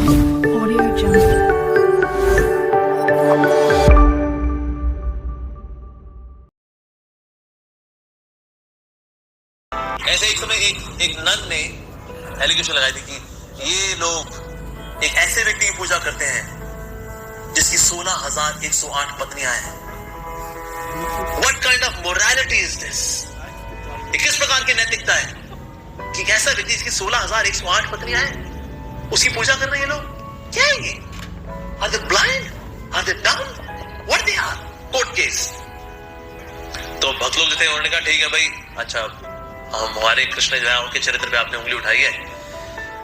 Audio Jungle. ऐसे एक समय एक नन ने एलिगेशन लगाई थी कि ये लोग एक ऐसे व्यक्ति की पूजा करते हैं जिसकी 16,108 पत्नियां हैं। What kind of morality is this? ये किस प्रकार की नैतिकता है कि एक ऐसा व्यक्ति जिसकी 16,108 पत्नियां हैं उसकी पूजा कर रहे हैं लोग? क्या है ये? Are they blind? Are they dumb? What they are? Court case. तो भक्त लोग थे, उन्होंने कहा ठीक है भाई, अच्छा हमारे कृष्ण जो है उनके चरित्र पे आपने उंगली उठाई है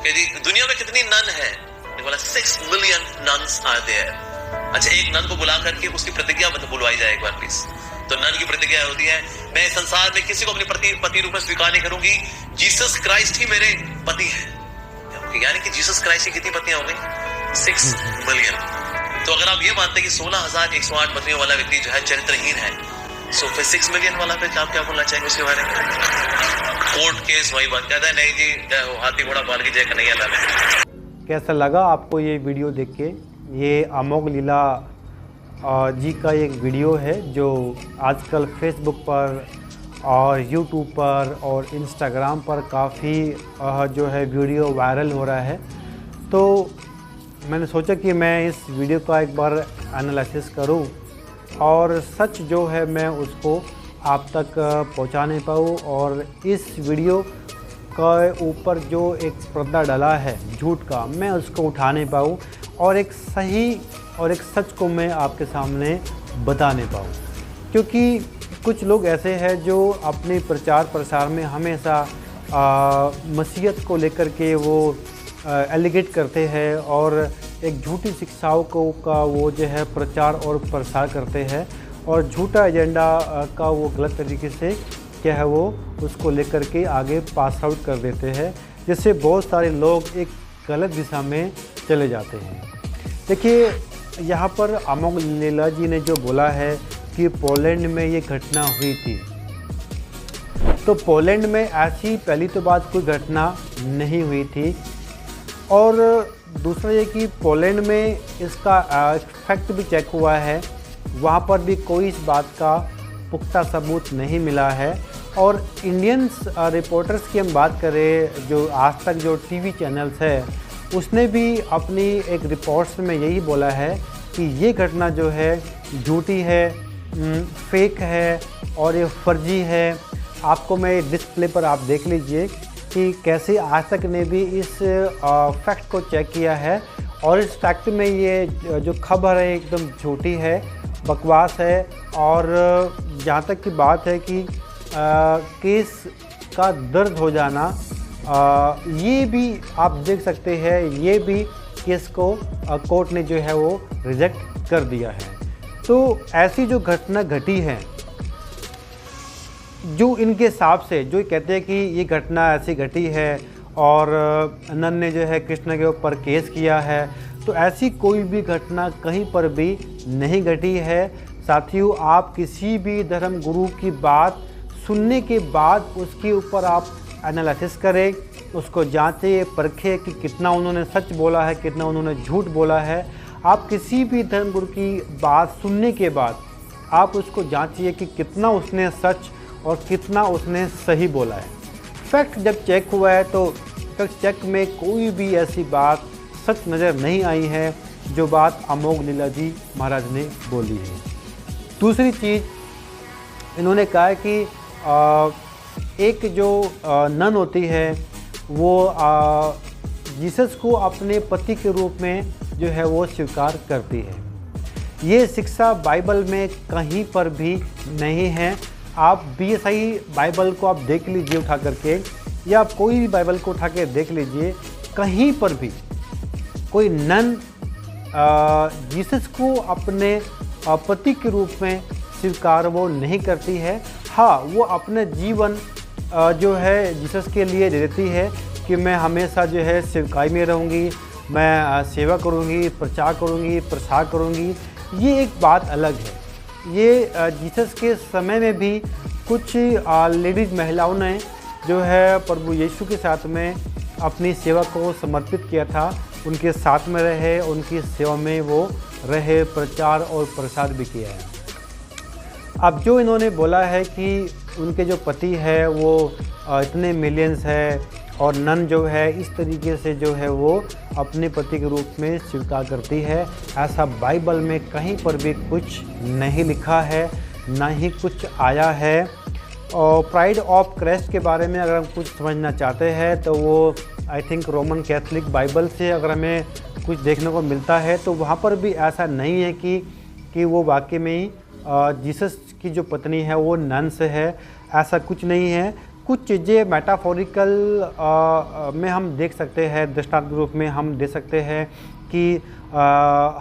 कि जी दुनिया में कितनी नन है? बोला 6 मिलियन नन्स आर देयर। अच्छा, एक नन को बुला करके उसकी प्रतिज्ञा बुलवाई जाए एक बार प्लीज। तो नन की प्रतिज्ञा होती है, मैं इस संसार में किसी को अपने पति रूप में स्वीकार नहीं करूंगी, जीसस क्राइस्ट ही मेरे पति हैं। यानी कि जीसस क्राइस्ट की कितनी पत्नियां हो गई? 6 मिलियन। तो अगर आप ये मानते हैं कि 16,108 पत्नियों वाला व्यक्ति जो है चरित्रहीन है, सो फिर 6 मिलियन वाला पे आप क्या बोलना चाहेंगे उसके बारे में? कोर्ट केस वही बात कहता है, नहीं जी हाथी घोड़ा पाल की जय कन्हैया लाल। कैसा लगा आपको ये वीडियो देख के? ये अमोघ लीला जी का एक वीडियो है जो आजकल फेसबुक पर और यूट्यूब पर और इंस्टाग्राम पर काफ़ी जो है वीडियो वायरल हो रहा है। तो मैंने सोचा कि मैं इस वीडियो का एक बार एनालिसिस करूं और सच जो है मैं उसको आप तक पहुंचा नहीं पाऊँ, और इस वीडियो का ऊपर जो एक पर्दा डला है झूठ का, मैं उसको उठा नहीं पाऊँ और एक सही और एक सच को मैं आपके सामने बता नहीं पाऊँ। क्योंकि कुछ लोग ऐसे हैं जो अपने प्रचार प्रसार में हमेशा मसीहत को लेकर के वो एलिगेट करते हैं और एक झूठी शिक्षाओं का वो जो है प्रचार और प्रसार करते हैं और झूठा एजेंडा का वो गलत तरीके से क्या है वो उसको लेकर के आगे पास आउट कर देते हैं, जिससे बहुत सारे लोग एक गलत दिशा में चले जाते हैं। देखिए, यहाँ पर अमोघ लीला जी ने जो बोला है कि पोलैंड में ये घटना हुई थी, तो पोलैंड में ऐसी पहली तो बात कोई घटना नहीं हुई थी, और दूसरा ये कि पोलैंड में इसका फैक्ट भी चेक हुआ है, वहाँ पर भी कोई इस बात का पुख्ता सबूत नहीं मिला है। और इंडियंस रिपोर्टर्स की हम बात करें, जो आज तक जो टीवी चैनल्स है, उसने भी अपनी एक रिपोर्ट्स में यही बोला है कि ये घटना जो है झूठी है, फेक है और ये फर्जी है। आपको मैं डिस्प्ले पर आप देख लीजिए कि कैसे आज तक ने भी इस फैक्ट को चेक किया है, और इस फैक्ट में ये जो खबर है एकदम झूठी है, बकवास है। और जहाँ तक की बात है कि केस का दर्ज हो जाना, ये भी आप देख सकते हैं, ये भी केस को कोर्ट ने जो है वो रिजेक्ट कर दिया है। तो ऐसी जो घटना घटी है, जो इनके हिसाब से जो कहते हैं कि ये घटना ऐसी घटी है और नन ने जो है कृष्ण के ऊपर केस किया है, तो ऐसी कोई भी घटना कहीं पर भी नहीं घटी है। साथियों, आप किसी भी धर्म गुरु की बात सुनने के बाद उसके ऊपर आप एनालिसिस करें, उसको जांचें परखें कि कितना उन्होंने सच बोला है, कितना उन्होंने झूठ बोला है। आप किसी भी धर्म गुरु की बात सुनने के बाद आप उसको जांचिए कि कितना उसने सच और कितना उसने सही बोला है। फैक्ट जब चेक हुआ है तो फैक्ट चेक में कोई भी ऐसी बात सच नज़र नहीं आई है जो बात अमोघ लीला जी महाराज ने बोली है। दूसरी चीज़ इन्होंने कहा है कि एक जो नन होती है वो जीसस को अपने पति के रूप में जो है वो स्वीकार करती है। ये शिक्षा बाइबल में कहीं पर भी नहीं है। आप BSI बाइबल को आप देख लीजिए उठा करके, या आप कोई भी बाइबल को उठा के देख लीजिए, कहीं पर भी कोई नन जीसस को अपने पति के रूप में स्वीकार वो नहीं करती है। हाँ, वो अपने जीवन जो है जीसस के लिए दे देती है कि मैं हमेशा जो है सेवकाई में रहूँगी, मैं सेवा करूँगी, प्रचार करूँगी, प्रसार करूँगी। ये एक बात अलग है। ये जीसस के समय में भी कुछ लेडीज़ महिलाओं ने जो है प्रभु यीशु के साथ में अपनी सेवा को समर्पित किया था, उनके साथ में रहे, उनकी सेवा में वो रहे, प्रचार और प्रसार भी किया है। अब जो इन्होंने बोला है कि उनके जो पति है वो इतने मिलियंस है और नन जो है इस तरीके से जो है वो अपने पति के रूप में स्वीकार करती है, ऐसा बाइबल में कहीं पर भी कुछ नहीं लिखा है, ना ही कुछ आया है। और प्राइड ऑफ क्राइस्ट के बारे में अगर हम कुछ समझना चाहते हैं तो वो I think Roman Catholic Bible से अगर हमें कुछ देखने को मिलता है तो वहाँ पर भी ऐसा नहीं है कि वो वाकई में ही जीसस की जो पत्नी है वो नन से है, ऐसा कुछ नहीं है। कुछ चीज़ें मेटाफोरिकल में हम देख सकते हैं, दृष्टांत के रूप में हम दे सकते हैं कि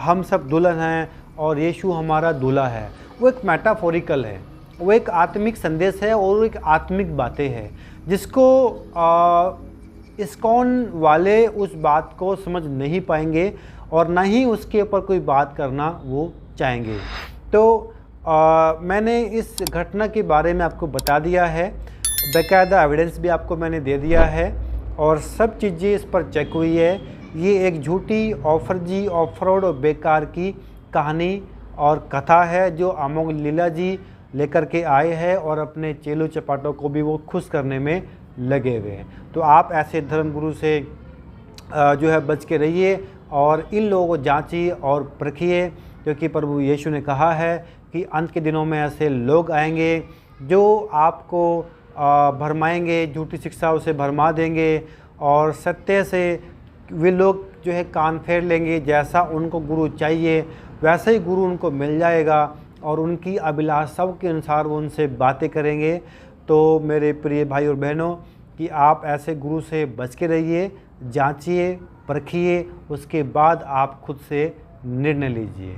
हम सब दुल्हन हैं और यीशु हमारा दूल्हा है। वो एक मेटाफोरिकल है, वो एक आत्मिक संदेश है और एक आत्मिक बातें हैं जिसको इस्कॉन वाले उस बात को समझ नहीं पाएंगे और ना ही उसके ऊपर कोई बात करना वो चाहेंगे। तो मैंने इस घटना के बारे में आपको बता दिया है, बाकायदा एविडेंस भी आपको मैंने दे दिया है और सब चीज़ें इस पर चेक हुई है। ये एक झूठी ऑफरजी और फ्रॉड और बेकार की कहानी और कथा है जो अमोघ लीला जी लेकर के आए हैं और अपने चेलों चपाटों को भी वो खुश करने में लगे हुए हैं। तो आप ऐसे धर्मगुरु से जो है बच के रहिए और इन लोगों को जांचिए और परखिए, क्योंकि प्रभु यीशु ने कहा है कि अंत के दिनों में ऐसे लोग आएंगे जो आपको भरमाएंगे, झूठी शिक्षाओं से भरमा देंगे और सत्य से वे लोग जो है कान फेर लेंगे। जैसा उनको गुरु चाहिए वैसा ही गुरु उनको मिल जाएगा और उनकी अभिलाषाओं के अनुसार वो उनसे बातें करेंगे। तो मेरे प्रिय भाई और बहनों कि आप ऐसे गुरु से बच के रहिए, जांचिए, परखिए, उसके बाद आप खुद से निर्णय लीजिए।